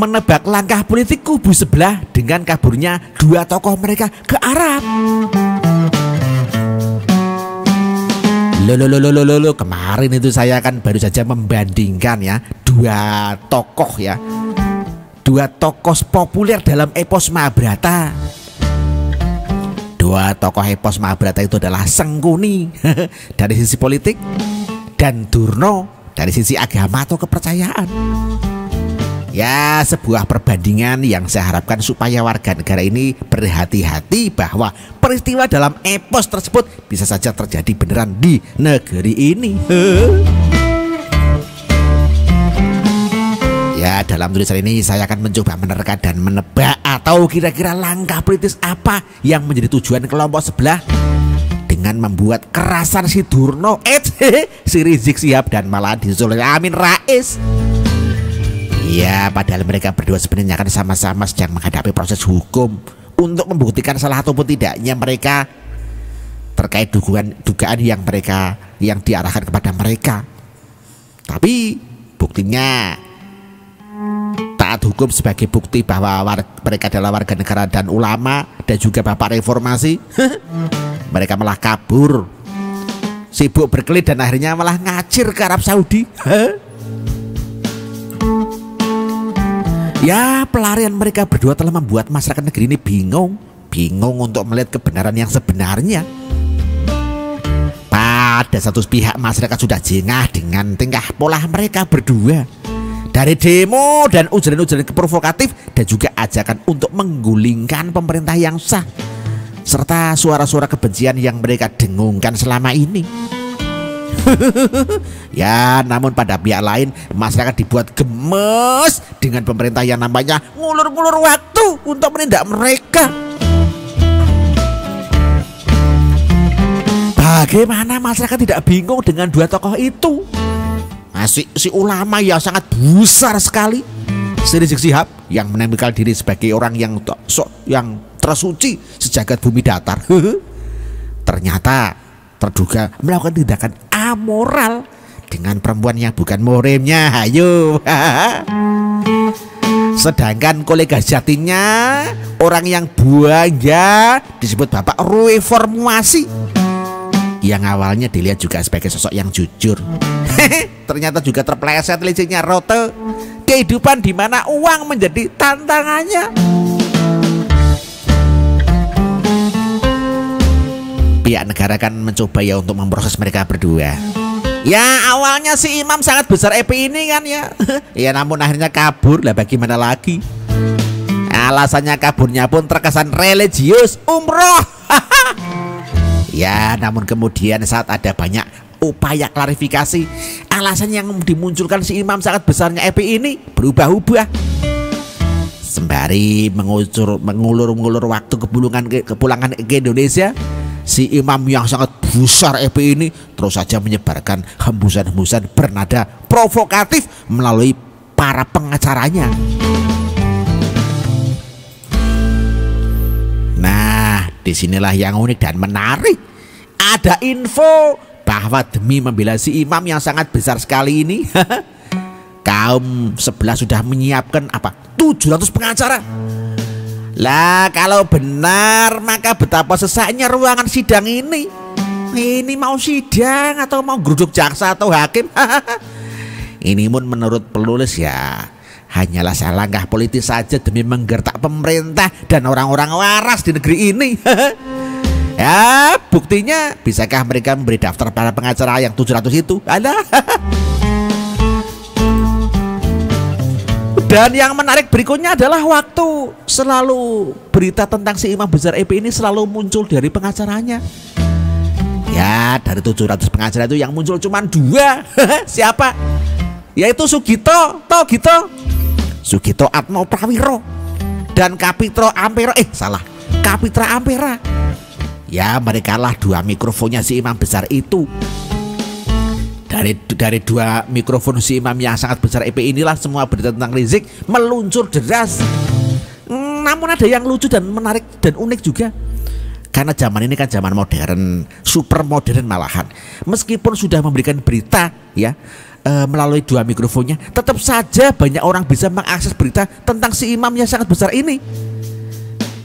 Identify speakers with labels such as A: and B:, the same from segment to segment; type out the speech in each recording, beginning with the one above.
A: menebak langkah politik kubu sebelah dengan kaburnya dua tokoh mereka ke Arab. Loh, kemarin itu saya kan baru saja membandingkan ya dua tokoh populer dalam epos Mahabharata. Dua tokoh epos Mahabharata itu adalah Sangkuni dari sisi politik dan Durna dari sisi agama atau kepercayaan. Ya, sebuah perbandingan yang saya harapkan supaya warga negara ini berhati-hati bahwa peristiwa dalam epos tersebut bisa saja terjadi beneran di negeri ini. Ya, dalam tulisan ini saya akan mencoba menerka dan menebak atau kira-kira langkah politis apa yang menjadi tujuan kelompok sebelah dengan membuat kerasan si Durna, si Rizik Syihab dan malah disusul Amin Rais. Ya, padahal mereka berdua sebenarnya kan sama-sama sedang menghadapi proses hukum untuk membuktikan salah ataupun tidaknya mereka terkait dugaan yang diarahkan kepada mereka. Tapi buktinya taat hukum sebagai bukti bahwa mereka adalah warga negara dan ulama dan juga bapak reformasi. Mereka malah kabur, sibuk berkelit dan akhirnya malah ngacir ke Arab Saudi. Ya, pelarian mereka berdua telah membuat masyarakat negeri ini bingung untuk melihat kebenaran yang sebenarnya. Pada satu pihak masyarakat sudah jengah dengan tingkah pola mereka berdua, dari demo dan ujaran-ujaran provokatif dan juga ajakan untuk menggulingkan pemerintah yang sah, serta suara-suara kebencian yang mereka dengungkan selama ini. Ya, namun pada pihak lain masyarakat dibuat gemes dengan pemerintah yang namanya ngulur-ngulur waktu untuk menindak mereka. Bagaimana masyarakat tidak bingung dengan dua tokoh itu? Si ulama yang sangat besar sekali, si Rizik Syihab yang menampilkan diri sebagai orang yang tersuci sejagat bumi datar, ternyata terduga melakukan tindakan amoral dengan perempuan yang bukan muhrimnya. Hayo. Sedangkan kolega sejatinya, orang yang buaya, disebut bapak reformasi, yang awalnya dilihat juga sebagai sosok yang jujur, ternyata juga terpeleset licinnya rote kehidupan di mana uang menjadi tantangannya. Pihak negara kan mencoba ya untuk memproses mereka berdua. Ya, awalnya si imam sangat besar EP ini kan ya. Ya, namun akhirnya kabur lah, bagaimana lagi? Alasannya kaburnya pun terkesan religius, umroh. Ya, namun kemudian saat ada banyak upaya klarifikasi, alasan yang dimunculkan si imam sangat besarnya EP ini berubah-ubah. Sembari mengulur-ngulur waktu kepulangan ke Indonesia, si imam yang sangat besar EP ini terus saja menyebarkan hembusan-hembusan bernada provokatif melalui para pengacaranya. Nah, disinilah yang unik dan menarik. Ada info bahwa demi membela si imam yang sangat besar sekali ini, kaum sebelah sudah menyiapkan 700 pengacara. Lah, kalau benar maka betapa sesaknya ruangan sidang ini. Ini mau sidang atau mau geruduk jaksa atau hakim? Ini pun menurut penulis ya hanyalah langkah politis saja demi menggertak pemerintah dan orang-orang waras di negeri ini. Ya, buktinya bisakah mereka memberi daftar para pengacara yang 700 itu? Alah. Dan yang menarik berikutnya adalah waktu selalu berita tentang si imam besar EP ini selalu muncul dari pengacaranya. Ya, dari 700 pengacara itu yang muncul cuma 2. Siapa? Yaitu Sugito Atmo Prawiro dan Kapitra Ampera. Ya, mereka lah 2 mikrofonnya si imam besar itu. Dari 2 mikrofon si imam yang sangat besar EP inilah semua berita tentang Rizik meluncur deras. Namun ada yang lucu dan menarik dan unik juga. Karena zaman ini kan zaman modern, super modern malahan. Meskipun sudah memberikan berita ya, melalui dua mikrofonnya, tetap saja banyak orang bisa mengakses berita tentang si imam yang sangat besar ini.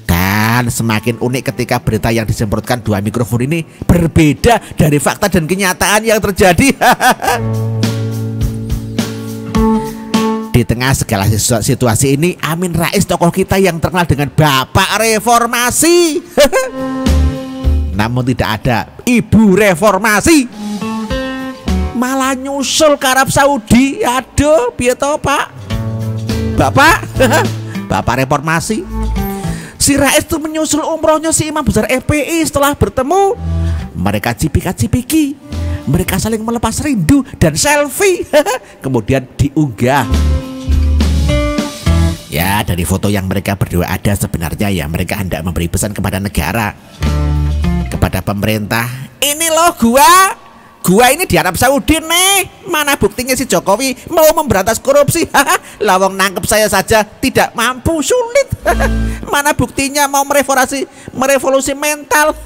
A: Dan semakin unik ketika berita yang disemprotkan dua mikrofon ini berbeda dari fakta dan kenyataan yang terjadi. Di tengah segala situasi ini, Amin Rais, tokoh kita yang terkenal dengan Bapak Reformasi, namun tidak ada Ibu Reformasi, malah nyusul ke Arab Saudi. Aduh, piye to, Pak? Bapak Bapak Reformasi. Si Rais tuh menyusul umrohnya si imam besar FPI. Setelah bertemu, mereka cipika-cipiki, mereka saling melepas rindu dan selfie. Kemudian diunggah. Ya, dari foto yang mereka berdua ada sebenarnya ya mereka hendak memberi pesan kepada negara, kepada pemerintah. Ini loh gua ini di Arab Saudi nih. Mana buktinya si Jokowi mau memberantas korupsi? Lawang nangkep saya saja tidak mampu, sulit. Mana buktinya mau merevolusi mental?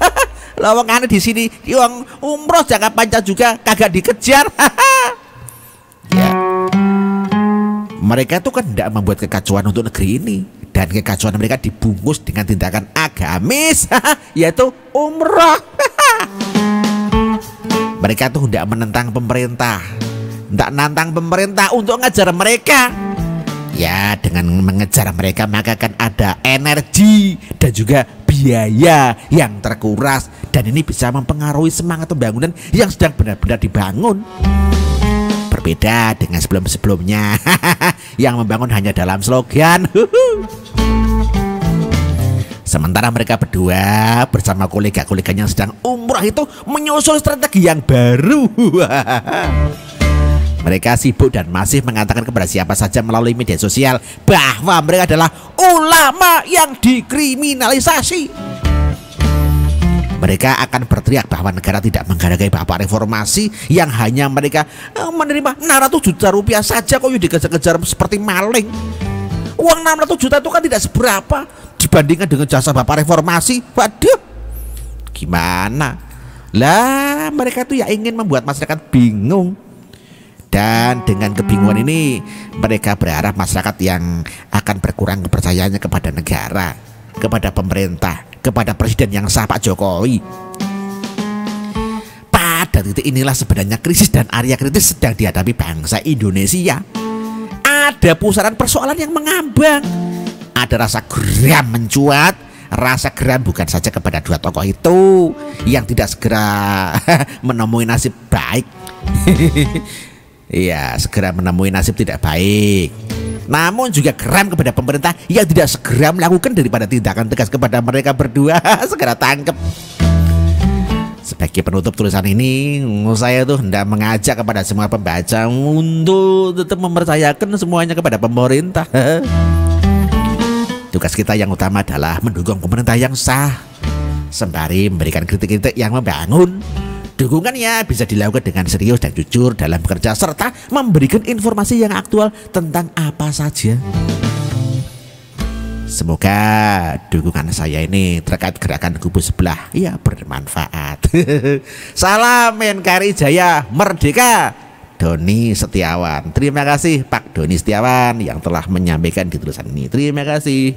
A: Lawang aneh di sini yang umroh jangka panjang juga kagak dikejar. Ya, mereka tuh kan tidak membuat kekacauan untuk negeri ini, dan kekacauan mereka dibungkus dengan tindakan agamis, yaitu umroh. Mereka tuh tidak menentang pemerintah, tidak nantang pemerintah untuk ngejar mereka. Ya, dengan mengejar mereka maka akan ada energi dan juga biaya yang terkuras, dan ini bisa mempengaruhi semangat pembangunan yang sedang benar-benar dibangun. Berbeda dengan sebelum-sebelumnya yang membangun hanya dalam slogan. Sementara mereka berdua bersama kolega-koleganya yang sedang umrah itu menyusul strategi yang baru. Mereka sibuk dan masih mengatakan kepada siapa saja melalui media sosial bahwa mereka adalah ulama yang dikriminalisasi. Mereka akan berteriak bahwa negara tidak menghargai Bapak Reformasi yang hanya mereka menerima 600 juta rupiah saja, kok dikejar-kejar seperti maling. Uang 600 juta itu kan tidak seberapa dibandingkan dengan jasa Bapak Reformasi. Waduh, gimana? Lah, mereka tuh ya ingin membuat masyarakat bingung. Dan dengan kebingungan ini mereka berharap masyarakat yang akan berkurang kepercayaannya kepada negara, kepada pemerintah, kepada presiden yang sah Pak Jokowi. Pada titik inilah sebenarnya krisis dan area kritis sedang dihadapi bangsa Indonesia. Ada pusaran persoalan yang mengambang. Ada rasa geram mencuat. Rasa geram bukan saja kepada dua tokoh itu yang tidak segera menemui nasib baik. Iya, segera menemui nasib tidak baik. Namun juga geram kepada pemerintah yang tidak segera melakukan daripada tindakan tegas kepada mereka berdua. Segera tangkep. Sebagai penutup tulisan ini, saya tuh hendak mengajak kepada semua pembaca untuk tetap mempercayakan semuanya kepada pemerintah. Tugas kita yang utama adalah mendukung pemerintah yang sah, sembari memberikan kritik-kritik yang membangun. Dukungannya bisa dilakukan dengan serius dan jujur dalam bekerja, serta memberikan informasi yang aktual tentang apa saja. Semoga dukungan saya ini terkait gerakan kubu sebelah ya bermanfaat. Salam NKRI Jaya Merdeka, Doni Setiawan. Terima kasih Pak Doni Setiawan yang telah menyampaikan di tulisan ini. Terima kasih.